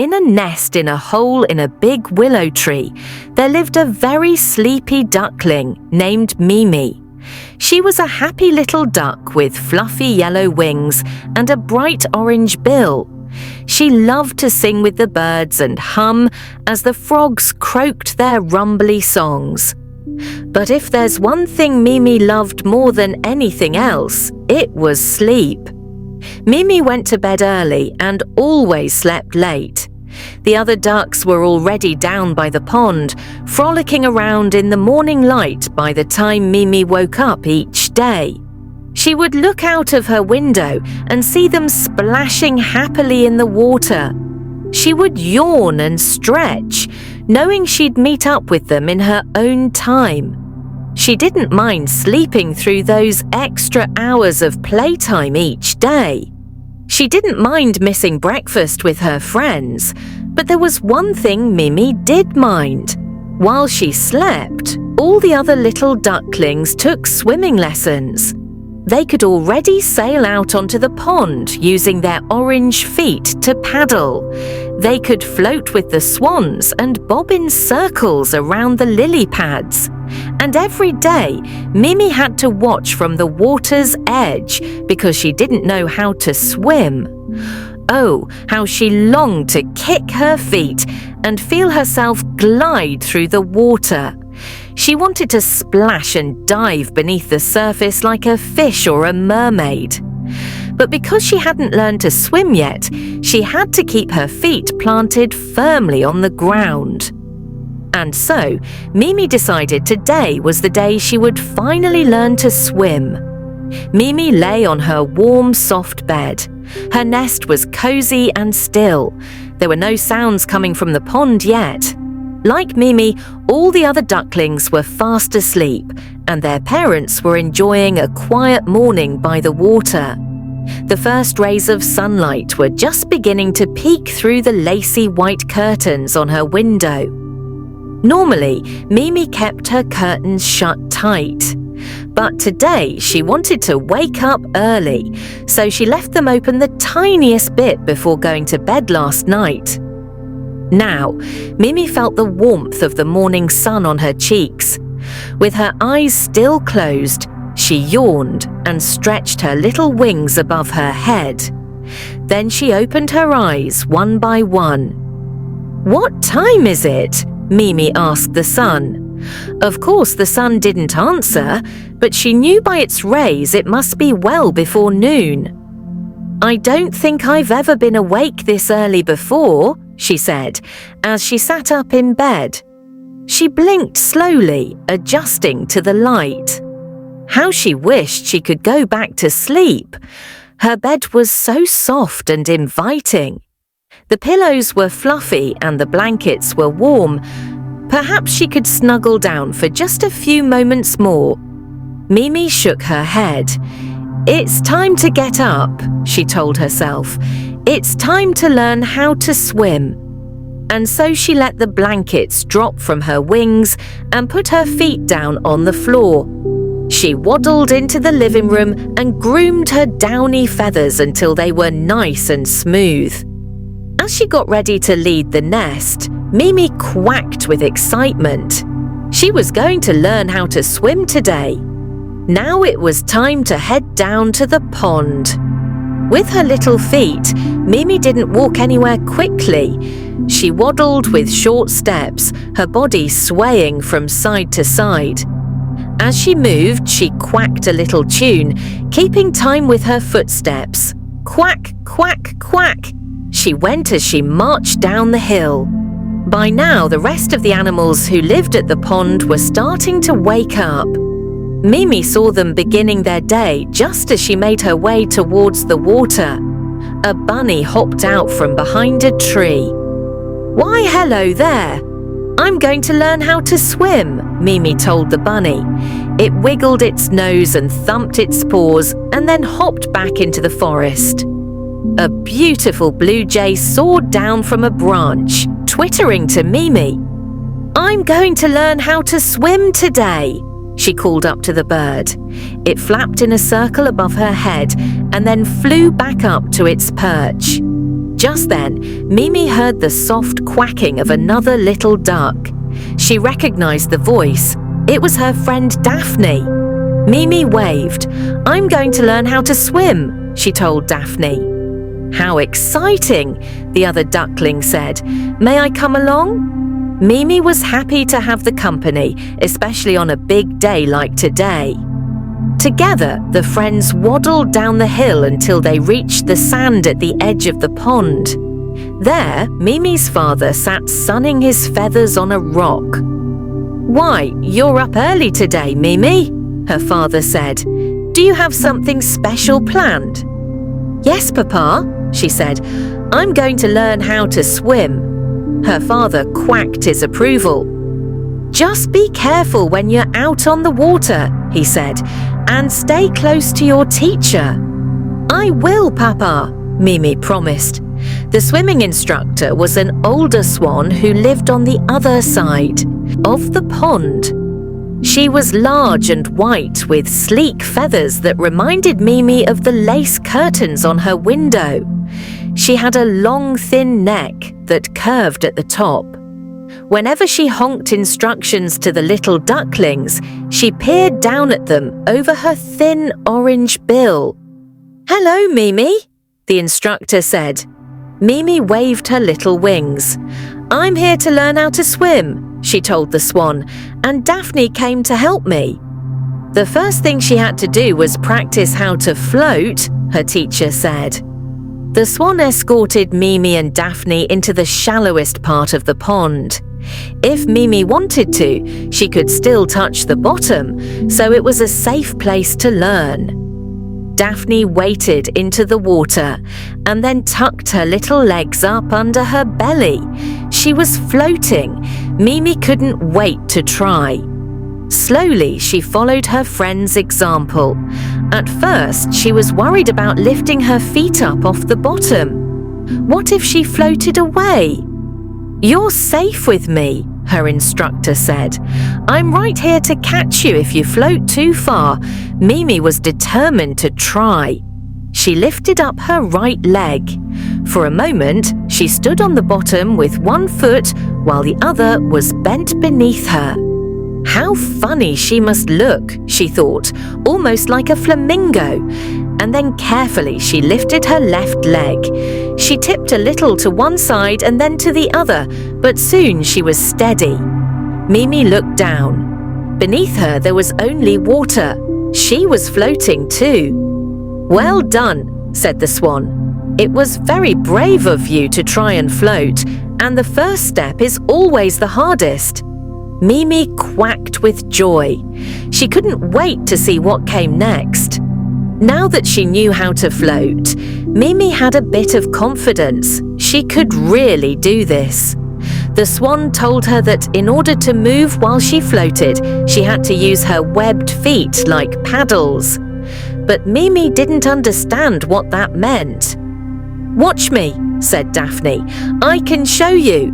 in a nest in a hole in a big willow tree, there lived a very sleepy duckling named Mimi. She was a happy little duck with fluffy yellow wings and a bright orange bill. She loved to sing with the birds and hum as the frogs croaked their rumbly songs. But if there's one thing Mimi loved more than anything else, it was sleep. Mimi went to bed early and always slept late. The other ducks were already down by the pond, frolicking around in the morning light by the time Mimi woke up each day. She would look out of her window and see them splashing happily in the water. She would yawn and stretch, knowing she'd meet up with them in her own time. She didn't mind sleeping through those extra hours of playtime each day. She didn't mind missing breakfast with her friends, but there was one thing Mimi did mind. While she slept, all the other little ducklings took swimming lessons. They could already sail out onto the pond using their orange feet to paddle. They could float with the swans and bob in circles around the lily pads. And every day, Mimi had to watch from the water's edge because she didn't know how to swim. Oh, how she longed to kick her feet and feel herself glide through the water. She wanted to splash and dive beneath the surface like a fish or a mermaid. But because she hadn't learned to swim yet, she had to keep her feet planted firmly on the ground. And so, Mimi decided today was the day she would finally learn to swim. Mimi lay on her warm, soft bed. Her nest was cozy and still. There were no sounds coming from the pond yet. Like Mimi, all the other ducklings were fast asleep, and their parents were enjoying a quiet morning by the water. The first rays of sunlight were just beginning to peek through the lacy white curtains on her window. Normally, Mimi kept her curtains shut tight. But today she wanted to wake up early, so she left them open the tiniest bit before going to bed last night. Now, Mimi felt the warmth of the morning sun on her cheeks. With her eyes still closed, she yawned and stretched her little wings above her head. Then she opened her eyes one by one. "What time is it?" Mimi asked the sun. Of course, the sun didn't answer, but she knew by its rays it must be well before noon. "I don't think I've ever been awake this early before," she said, as she sat up in bed. She blinked slowly, adjusting to the light. How she wished she could go back to sleep. Her bed was so soft and inviting. The pillows were fluffy and the blankets were warm. Perhaps she could snuggle down for just a few moments more. Mimi shook her head. "It's time to get up," she told herself. "It's time to learn how to swim." And so she let the blankets drop from her wings and put her feet down on the floor. She waddled into the living room and groomed her downy feathers until they were nice and smooth. As she got ready to lead the nest, Mimi quacked with excitement. She was going to learn how to swim today. Now it was time to head down to the pond. With her little feet, Mimi didn't walk anywhere quickly. She waddled with short steps, her body swaying from side to side. As she moved, she quacked a little tune, keeping time with her footsteps. Quack, quack, quack. She went as she marched down the hill. By now, the rest of the animals who lived at the pond were starting to wake up. Mimi saw them beginning their day just as she made her way towards the water. A bunny hopped out from behind a tree. "Why, hello there. I'm going to learn how to swim," Mimi told the bunny. It wiggled its nose and thumped its paws and then hopped back into the forest. A beautiful blue jay soared down from a branch, twittering to Mimi. "I'm going to learn how to swim today," she called up to the bird. It flapped in a circle above her head and then flew back up to its perch. Just then, Mimi heard the soft quacking of another little duck. She recognized the voice. It was her friend Daphne. Mimi waved. "I'm going to learn how to swim," she told Daphne. "How exciting," the other duckling said. "May I come along?" Mimi was happy to have the company, especially on a big day like today. Together, the friends waddled down the hill until they reached the sand at the edge of the pond. There, Mimi's father sat sunning his feathers on a rock. "Why, you're up early today, Mimi," her father said. "Do you have something special planned?" "Yes, Papa," she said. "I'm going to learn how to swim." Her father quacked his approval. "Just be careful when you're out on the water," he said, "and stay close to your teacher." "I will, Papa," Mimi promised. The swimming instructor was an older swan who lived on the other side of the pond. She was large and white with sleek feathers that reminded Mimi of the lace curtains on her window. She had a long, thin neck that curved at the top. Whenever she honked instructions to the little ducklings, she peered down at them over her thin orange bill. "Hello, Mimi," the instructor said. Mimi waved her little wings. "I'm here to learn how to swim," she told the swan, "and Daphne came to help me." The first thing she had to do was practice how to float, her teacher said. The swan escorted Mimi and Daphne into the shallowest part of the pond. If Mimi wanted to, she could still touch the bottom, so it was a safe place to learn. Daphne waded into the water and then tucked her little legs up under her belly. She was floating. Mimi couldn't wait to try. Slowly, she followed her friend's example. At first, she was worried about lifting her feet up off the bottom. What if she floated away? "You're safe with me," her instructor said. "I'm right here to catch you if you float too far." Mimi was determined to try. She lifted up her right leg. For a moment, she stood on the bottom with one foot while the other was bent beneath her. How funny she must look, she thought, almost like a flamingo. And then carefully she lifted her left leg. She tipped a little to one side and then to the other, but soon she was steady. Mimi looked down. Beneath her there was only water. She was floating too. "Well done," said the swan. "It was very brave of you to try and float, and the first step is always the hardest." Mimi quacked with joy. She couldn't wait to see what came next. Now that she knew how to float, Mimi had a bit of confidence. She could really do this. The swan told her that in order to move while she floated, she had to use her webbed feet like paddles. But Mimi didn't understand what that meant. "Watch me," said Daphne. "I can show you."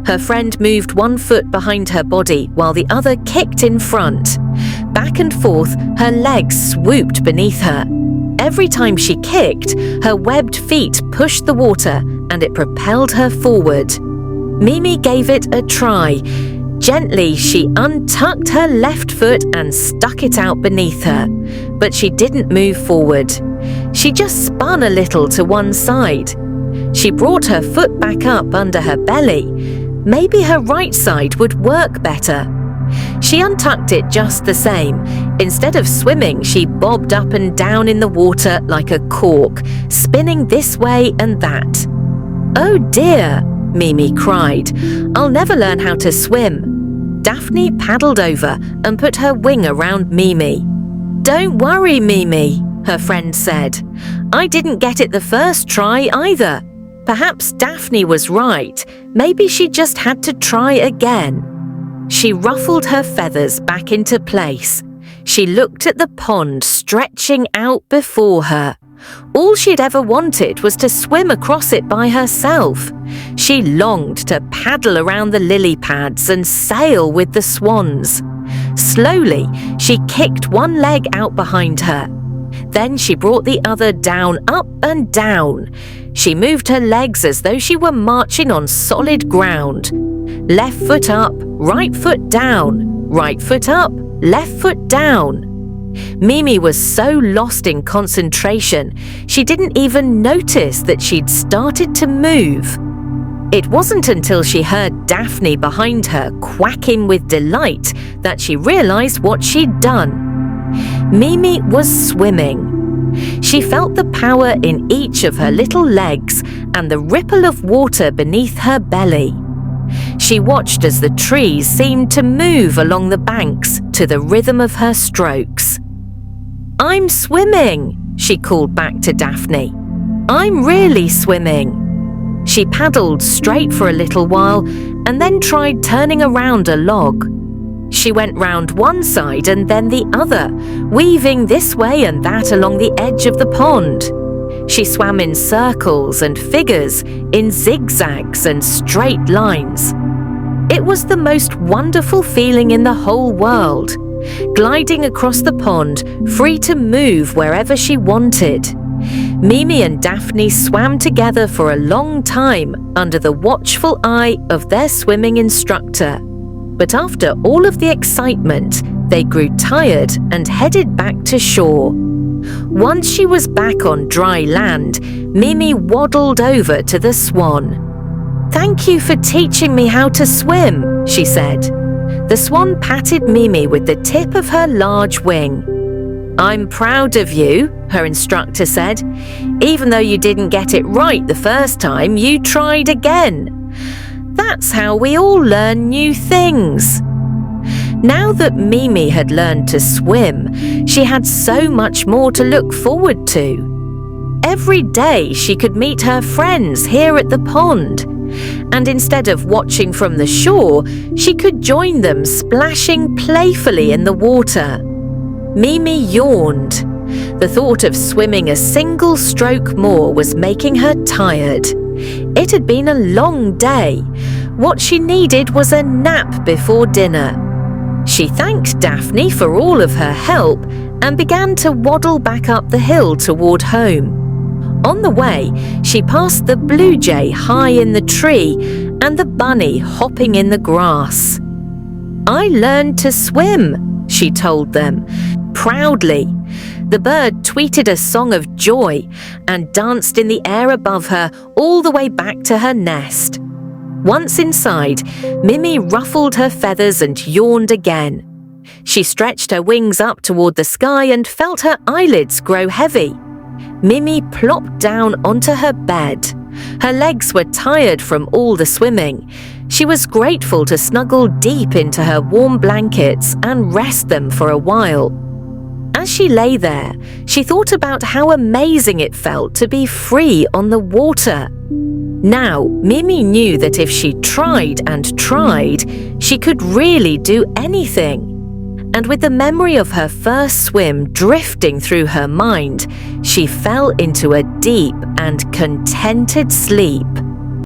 Her friend moved one foot behind her body while the other kicked in front. Back and forth, her legs swooped beneath her. Every time she kicked, her webbed feet pushed the water and it propelled her forward. Mimi gave it a try. Gently, she untucked her left foot and stuck it out beneath her. But she didn't move forward. She just spun a little to one side. She brought her foot back up under her belly. Maybe her right side would work better. She untucked it just the same. Instead of swimming, she bobbed up and down in the water like a cork, spinning this way and that. "Oh dear," Mimi cried. "I'll never learn how to swim." Daphne paddled over and put her wing around Mimi. "Don't worry, Mimi," her friend said. "I didn't get it the first try either. Perhaps Daphne was right. Maybe she just had to try again." She ruffled her feathers back into place. She looked at the pond stretching out before her. All she'd ever wanted was to swim across it by herself. She longed to paddle around the lily pads and sail with the swans. Slowly, she kicked one leg out behind her. Then she brought the other down, up and down. She moved her legs as though she were marching on solid ground. Left foot up, right foot down, right foot up, left foot down. Mimi was so lost in concentration, she didn't even notice that she'd started to move. It wasn't until she heard Daphne behind her quacking with delight that she realized what she'd done. Mimi was swimming. She felt the power in each of her little legs and the ripple of water beneath her belly. She watched as the trees seemed to move along the banks to the rhythm of her strokes. "I'm swimming," she called back to Daphne. "I'm really swimming." She paddled straight for a little while and then tried turning around a log. She went round one side and then the other, weaving this way and that along the edge of the pond. She swam in circles and figures, in zigzags and straight lines. It was the most wonderful feeling in the whole world, gliding across the pond, free to move wherever she wanted. Mimi and Daphne swam together for a long time under the watchful eye of their swimming instructor. But after all of the excitement, they grew tired and headed back to shore. Once she was back on dry land, Mimi waddled over to the swan. "Thank you for teaching me how to swim," she said. The swan patted Mimi with the tip of her large wing. "I'm proud of you," her instructor said. "Even though you didn't get it right the first time, you tried again. That's how we all learn new things." Now that Mimi had learned to swim, she had so much more to look forward to. Every day she could meet her friends here at the pond, and instead of watching from the shore, she could join them splashing playfully in the water. Mimi yawned. The thought of swimming a single stroke more was making her tired. It had been a long day. What she needed was a nap before dinner. She thanked Daphne for all of her help and began to waddle back up the hill toward home. On the way, she passed the blue jay high in the tree and the bunny hopping in the grass. "I learned to swim," she told them, proudly. The bird tweeted a song of joy and danced in the air above her all the way back to her nest. Once inside, Mimi ruffled her feathers and yawned again. She stretched her wings up toward the sky and felt her eyelids grow heavy. Mimi plopped down onto her bed. Her legs were tired from all the swimming. She was grateful to snuggle deep into her warm blankets and rest them for a while. As she lay there, she thought about how amazing it felt to be free on the water. Now, Mimi knew that if she tried and tried, she could really do anything. And with the memory of her first swim drifting through her mind, she fell into a deep and contented sleep.